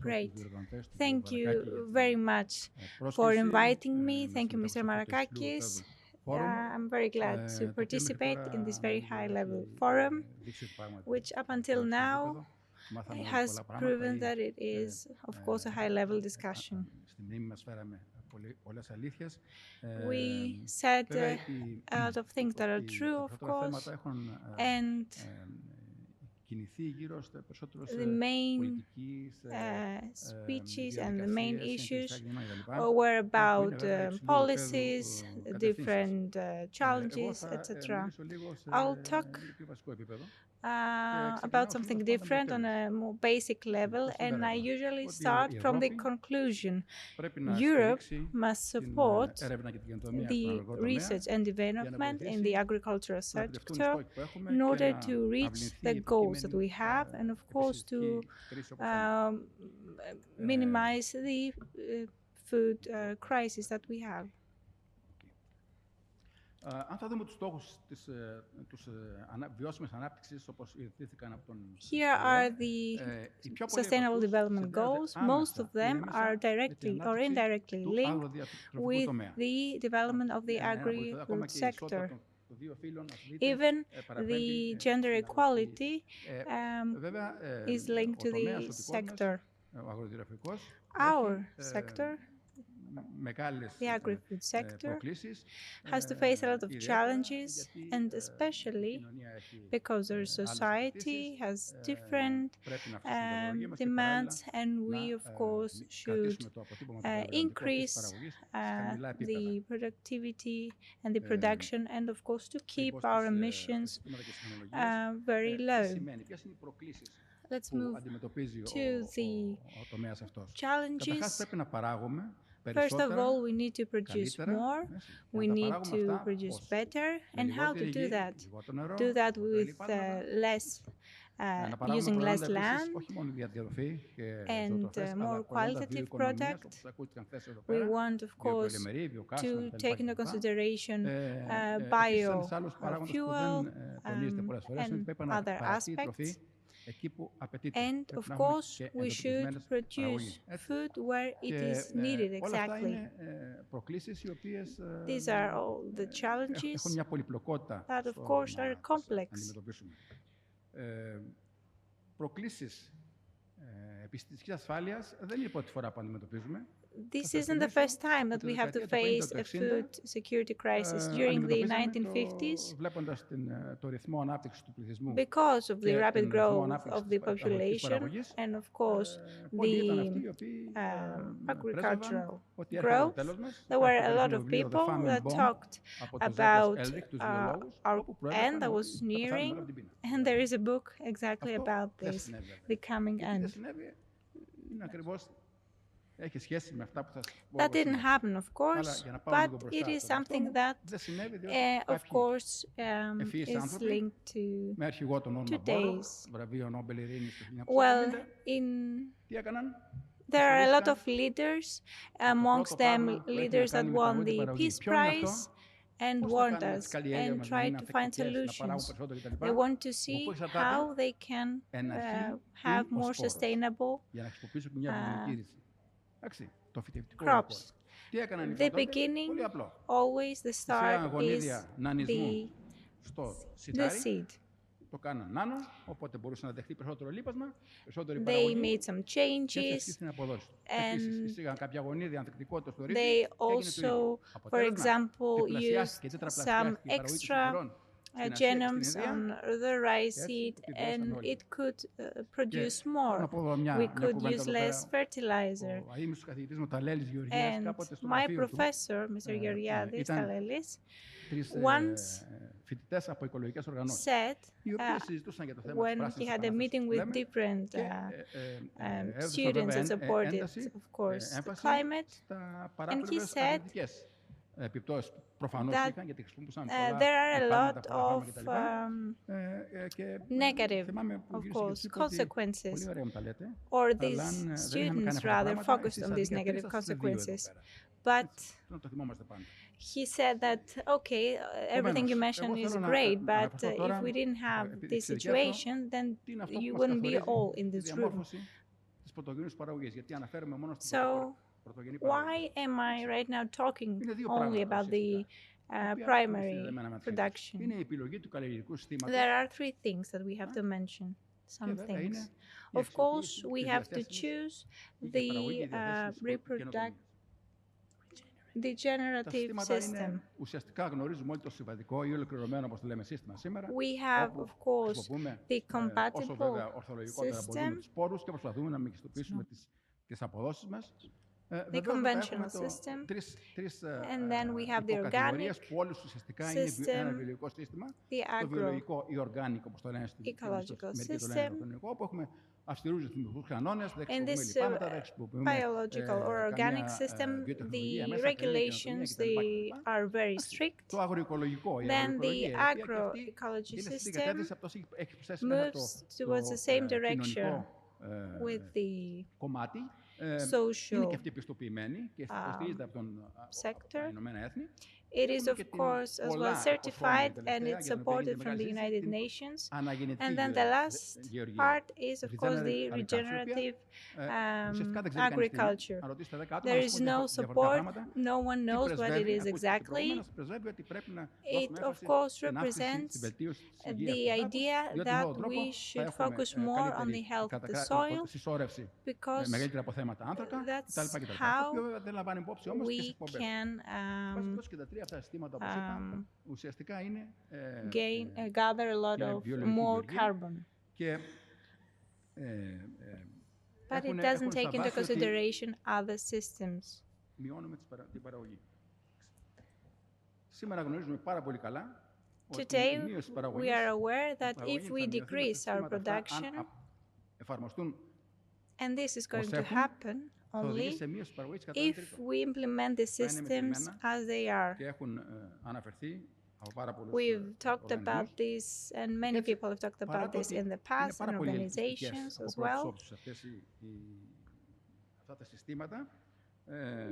Great. Thank you very much for inviting me. Thank you, Mr. Marakakis. I'm very glad to participate in this very high-level forum, which up until now has proven that it is, of course, a high-level discussion. We said a lot of things that are true, of course, and the main speeches and the main issues were about policies, different challenges, etc. I'll talk about something different on a more basic level, and I usually start from the conclusion. Europe must support the research and development in the agricultural sector in order to reach the goals that we have, and of course to minimize the food crisis that we have. Here are the Sustainable Development Goals. Most of them are directly or indirectly linked with the development of the agri-food sector. Even the gender equality is linked to the sector. Our sector, the agri-food sector, has to face a lot of challenges, and especially because our society has different demands, and we, of course, should increase the productivity and the production, and, of course, to keep our emissions very low. Let's move to the challenges. First of all, we need to produce more, we need to produce better, and how to do that? Do that with using less land and more qualitative product. We want, of course, to take into consideration biofuel and other aspects. And, of course, we should produce food where it is needed exactly. These are all the challenges that, of course, are complex. This isn't the first time that we have to face a food security crisis. During the 1950s, because of the rapid growth of the population and, of course, the agricultural growth, there were a lot of people that talked about our end that was nearing, and there is a book exactly about this, the coming end. That didn't happen, of course, but it is something that, of course, is linked to today's. Well, there are a lot of leaders, amongst them leaders that won the Peace Prize and warned us and tried to find solutions. They want to see how they can have more sustainable crops. The beginning, always the start is the seed. They made some changes, and they also, for example, used some extra genomes on the rice seed, and it could produce more. We could use less fertilizer. And my professor, Mr. Kyriazis, once said, when he had a meeting with different students that supported, of course, the climate, and he said that there are a lot of negative, of course, consequences, or these students rather focused on these negative consequences. But he said that, okay, everything you mentioned is great, but if we didn't have this situation, then you wouldn't be all in this room. So why am I right now talking only about the primary production? There are three things that we have to mention. Some things. Of course, we have to choose the degenerative system. We have, of course, the compatible system, the conventional system, and then we have the organic system, the agroecological system. In this biological or organic system, the regulations, they are very strict. Then the agroecology system moves towards the same direction with the social sector. It is, of course, as well certified, and it's supported from the United Nations. And then the last part is, of course, the regenerative agriculture. There is no support. No one knows what it is exactly. It, of course, represents the idea that we should focus more on the health of the soil, because that's how we can gather a lot of more carbon. But it doesn't take into consideration other systems. Today, we are aware that if we decrease our production, and this is going to happen only if we implement the systems as they are. We've talked about this, and many people have talked about this in the past, and organizations as well.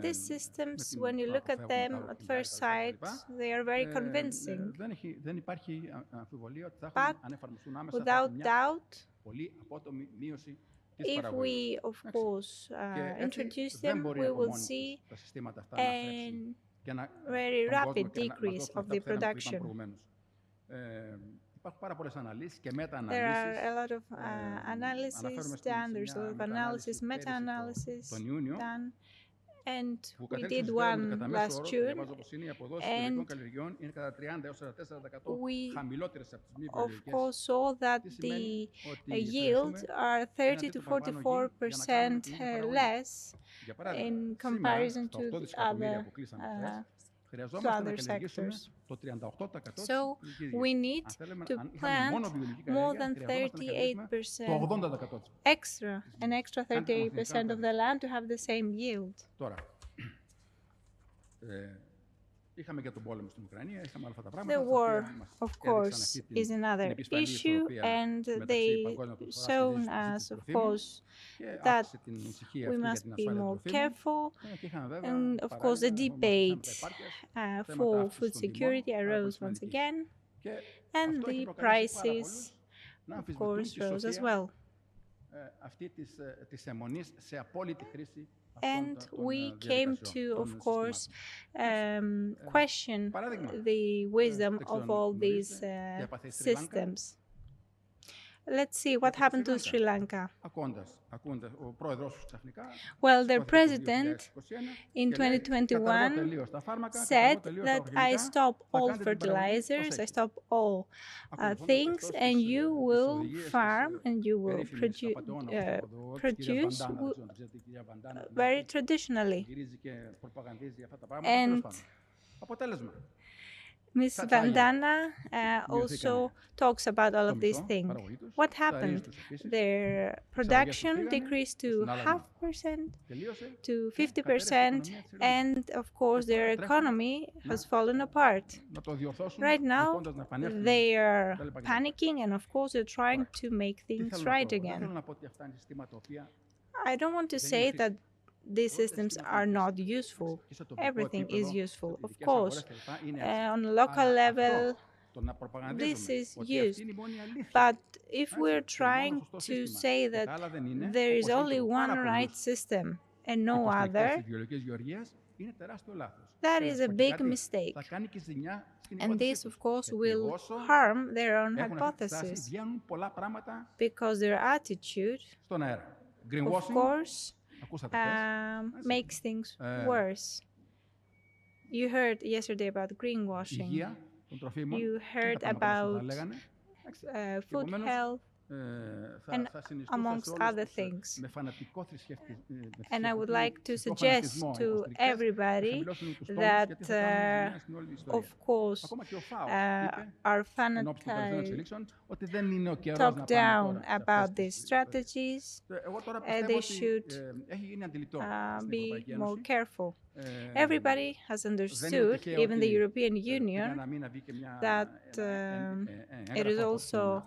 These systems, when you look at them at first sight, they are very convincing. But without doubt, if we, of course, introduce them, we will see a very rapid decrease of the production. There are a lot of analysis done, there's a lot of analysis, meta-analysis done, and we did one last June, and we, of course, saw that the yields are 30 to 44% less in comparison to the other sectors. So we need to plant more than 38% extra, an extra 38% of the land to have the same yield. The war, of course, is another issue, and they shown us, of course, that we must be more careful. And, of course, the debate for food security arose once again, and the prices, of course, rose as well. And we came to, of course, question the wisdom of all these systems. Let's see what happened to Sri Lanka. Well, their president in 2021 said that I stop all fertilizers, I stop all things, and you will farm and you will produce very traditionally. And Ms. Vandana also talks about all of these things. What happened? Their production decreased to 0.5% to 50%, and of course their economy has fallen apart. Right now they are panicking, and of course they're trying to make things right again. I don't want to say that these systems are not useful. Everything is useful, of course. On a local level, this is used. But if we're trying to say that there is only one right system and no other, that is a big mistake. And this, of course, will harm their own hypothesis, because their attitude, of course, makes things worse. You heard yesterday about greenwashing. You heard about food health, and amongst other things. And I would like to suggest to everybody that, of course, our fanatics talk down about these strategies. They should be more careful. Everybody has understood, even the European Union, that it is also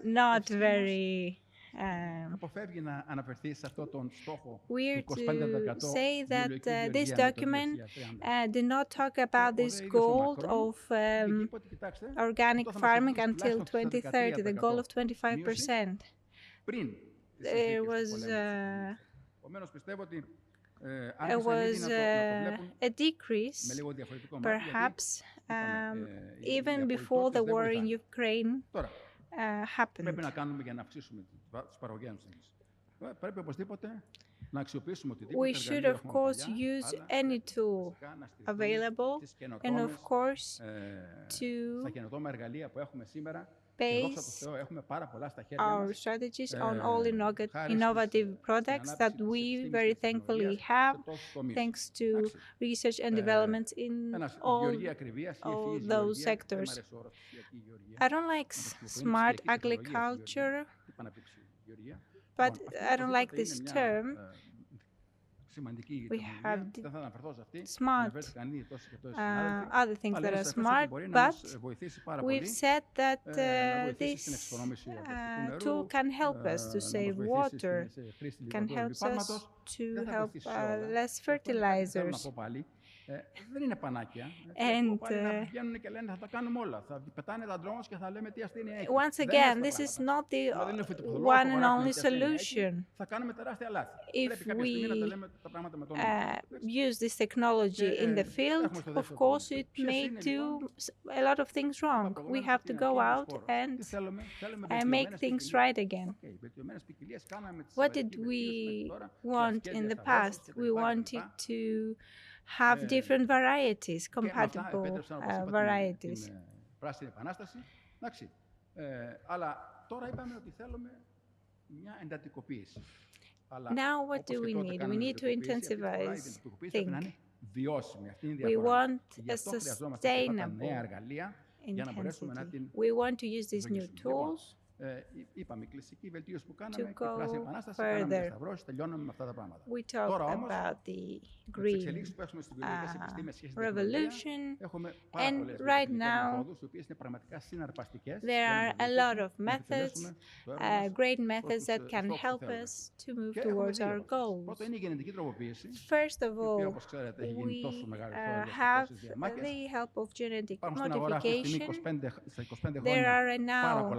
not very weird to say that this document did not talk about this goal of organic farming until 2030, the goal of 25%. There was a decrease, perhaps, even before the war in Ukraine happened. We should, of course, use any tool available, and of course, to base our strategies on all innovative products that we very thankfully have, thanks to research and development in all those sectors. I don't like smart agriculture, but I don't like this term. We have smart, other things that are smart, but we've said that this tool can help us to save water, can help us to help less fertilizers. And once again, this is not the one and only solution. If we use this technology in the field, of course, it may do a lot of things wrong. We have to go out and make things right again. What did we want in the past? We wanted to have different varieties, compatible varieties. Now what do we need? We need to intensify things. We want a sustainable intensity. We want to use these new tools to go further. We talk about the green revolution, and right now there are a lot of methods, great methods that can help us to move towards our goals. First of all, we have the help of genetic modification. There are now,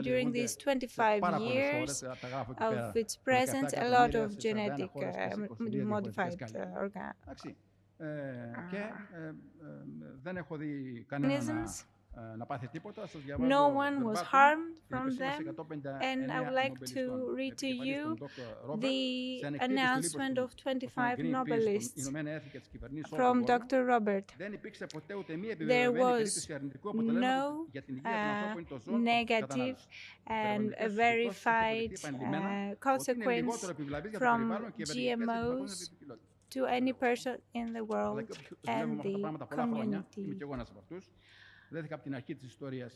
during these 25 years of its presence, a lot of genetic modified organisms. No one was harmed from them, and I would like to read to you the announcement of 25 Nobelists from Dr. Robert. There was no negative and verified consequence from GMOs to any person in the world and the community.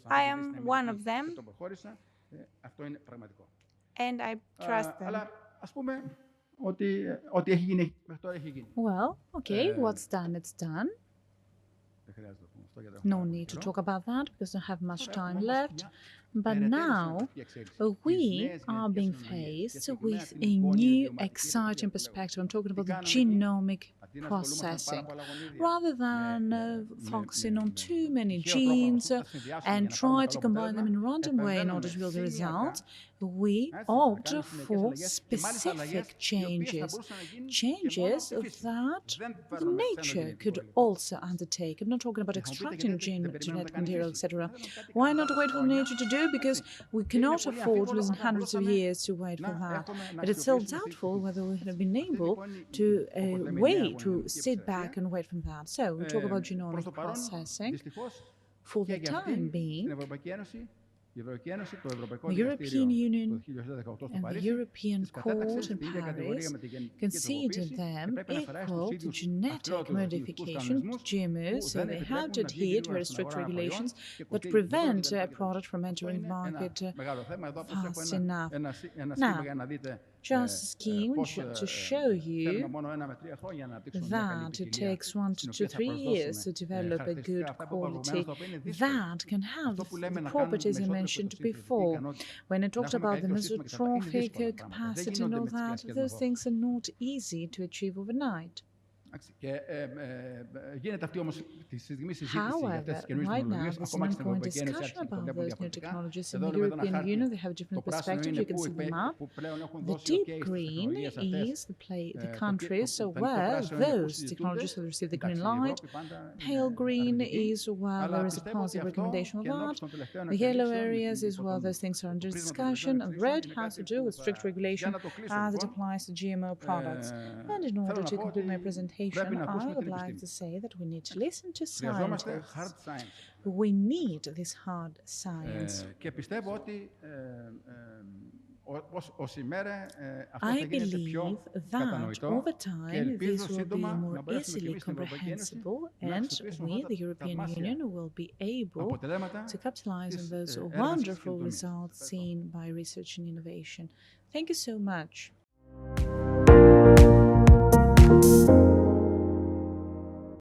I am one of them, and I trust them. Well, okay, what's done, it's done. No need to talk about that because we don't have much time left. But now we are being faced with a new exciting perspective. I'm talking about the genomic processing, rather than focusing on too many genes and try to combine them in a random way in order to build the results. We opt for specific changes, changes that the nature could also undertake. I'm not talking about extracting genetic material, etc. Why not wait for nature to do? Because we cannot afford losing hundreds of years to wait for that. But it's still doubtful whether we have been able to wait, to sit back and wait for that. So we talk about genomic processing. For the time being, the European Union and the European Court in Paris considered them equal to genetic modification, GMOs, so they have to adhere to very strict regulations that prevent a product from entering the market fast enough. Now, just a scheme to show you that it takes 1 to 3 years to develop a good quality that can have the properties I mentioned before. When I talked about the mesotrophic capacity and all that, those things are not easy to achieve overnight. However, right now there's an ongoing discussion about those new technologies in the European Union. They have a different perspective. You can see the map. The deep green is the countries where those technologies have received the green light. Pale green is where there is a positive recommendation of that. The yellow areas is where those things are under discussion. And red has to do with strict regulation as it applies to GMO products. And in order to complete my presentation, I would like to say that we need to listen to scientists. We need this hard science. I believe that over time this will be more easily comprehensible, and we, the European Union, will be able to capitalize on those wonderful results seen by research and innovation. Thank you so much.